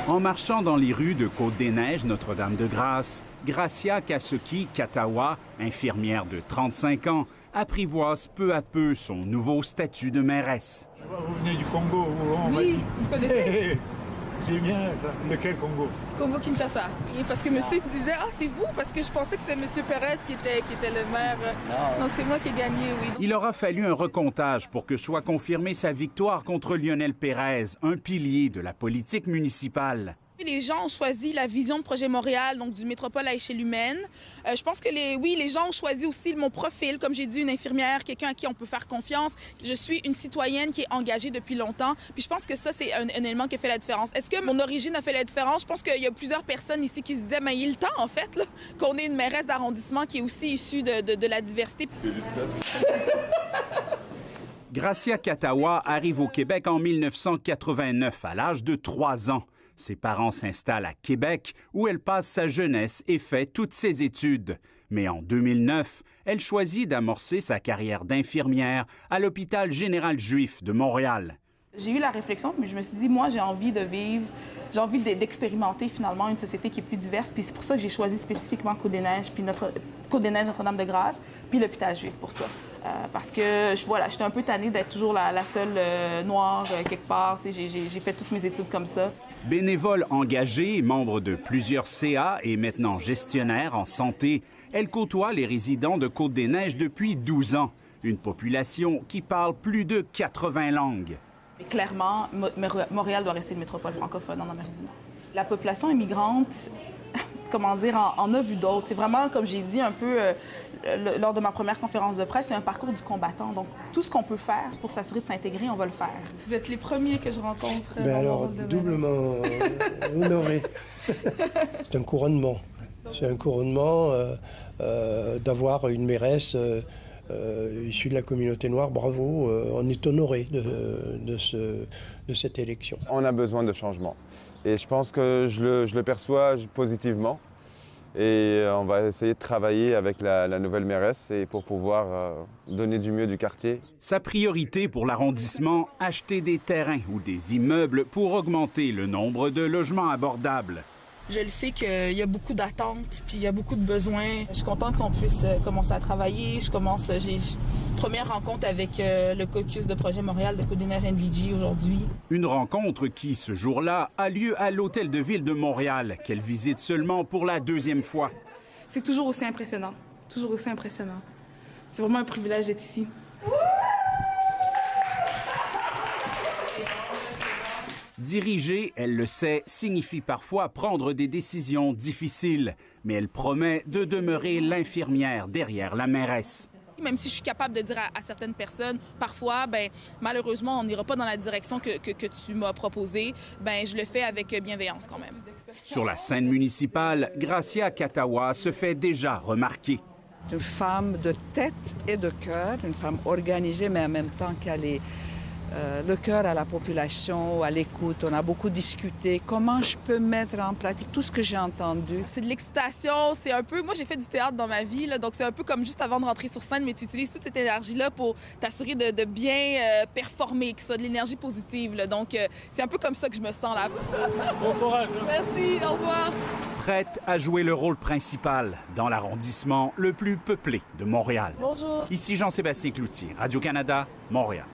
En marchant dans les rues de Côte-des-Neiges, Notre-Dame-de-Grâce, Gracia Kasuki-Katawa, infirmière de 35 ans, apprivoise peu à peu son nouveau statut de mairesse. Vous venez du Congo, oui, vous connaissez? C'est bien, lequel Congo? Congo-Kinshasa. Parce que monsieur me disait, ah c'est vous, parce que je pensais que c'était monsieur Pérez qui était le maire. Non, c'est moi qui ai gagné, oui. Il aura fallu un recomptage pour que soit confirmée sa victoire contre Lionel Pérez, un pilier de la politique municipale. Les gens ont choisi la vision de Projet Montréal, donc du métropole à échelle humaine. Je pense que les gens ont choisi aussi mon profil, comme j'ai dit, une infirmière, quelqu'un à qui on peut faire confiance. Je suis une citoyenne qui est engagée depuis longtemps. Puis je pense que ça, c'est un élément qui a fait la différence. Est-ce que mon origine a fait la différence? Je pense qu'il y a plusieurs personnes ici qui se disaient, mais il est le temps, en fait, qu'on ait une mairesse d'arrondissement qui est aussi issue de la diversité. Félicitations. Gracia Katawa arrive au Québec en 1989, à l'âge de 3 ans. Ses parents s'installent à Québec, où elle passe sa jeunesse et fait toutes ses études. Mais en 2009, elle choisit d'amorcer sa carrière d'infirmière à l'hôpital général juif de Montréal. J'ai eu la réflexion, mais je me suis dit, moi, j'ai envie de vivre, j'ai envie d'expérimenter finalement une société qui est plus diverse. Puis c'est pour ça que j'ai choisi spécifiquement Côte-des-Neiges, puis Côte-des-Neiges, Notre-Dame-de-Grâce, puis l'hôpital juif pour ça. Parce que, voilà, j'étais un peu tannée d'être toujours la seule noire quelque part. J'ai fait toutes mes études comme ça. Bénévole engagée, membre de plusieurs CA et maintenant gestionnaire en santé, elle côtoie les résidents de Côte-des-Neiges depuis 12 ans. Une population qui parle plus de 80 langues. Et clairement, Montréal doit rester une métropole francophone en Amérique du Nord. La population immigrante, comment dire, en a vu d'autres. C'est vraiment, comme j'ai dit un peu lors de ma première conférence de presse, c'est un parcours du combattant. Donc, tout ce qu'on peut faire pour s'assurer de s'intégrer, on va le faire. Vous êtes les premiers que je rencontre. Alors, doublement honoré. C'est un couronnement. C'est un couronnement d'avoir une mairesse issue de la communauté noire. Bravo, on est honoré de cette élection. On a besoin de changement. Et je pense que je le perçois positivement. Et on va essayer de travailler avec la nouvelle mairesse et pour pouvoir donner du mieux du quartier. Sa priorité pour l'arrondissement, acheter des terrains ou des immeubles pour augmenter le nombre de logements abordables. Je le sais qu'il y a beaucoup d'attentes, puis il y a beaucoup de besoins. Je suis contente qu'on puisse commencer à travailler. J'ai une première rencontre avec le caucus de Projet Montréal de Côte-des-Neiges NVG aujourd'hui. Une rencontre qui, ce jour-là, a lieu à l'Hôtel de Ville de Montréal, qu'elle visite seulement pour la 2e fois. C'est toujours aussi impressionnant. Toujours aussi impressionnant. C'est vraiment un privilège d'être ici. Diriger, elle le sait, signifie parfois prendre des décisions difficiles, mais elle promet de demeurer l'infirmière derrière la mairesse. Même si je suis capable de dire à certaines personnes, parfois, malheureusement, on n'ira pas dans la direction que tu m'as proposée, je le fais avec bienveillance quand même. Sur la scène municipale, Gracia Katawa se fait déjà remarquer. Une femme de tête et de cœur, une femme organisée, mais en même temps qu'elle est le cœur à la population, à l'écoute. On a beaucoup discuté. Comment je peux mettre en pratique tout ce que j'ai entendu? C'est de l'excitation, c'est un peu... Moi, j'ai fait du théâtre dans ma vie, donc c'est un peu comme juste avant de rentrer sur scène, mais tu utilises toute cette énergie-là pour t'assurer de bien performer, que ce soit de l'énergie positive. Donc, c'est un peu comme ça que je me sens là. Bon courage. Merci, au revoir. Prête à jouer le rôle principal dans l'arrondissement le plus peuplé de Montréal. Bonjour. Ici Jean-Sébastien Cloutier, Radio-Canada, Montréal.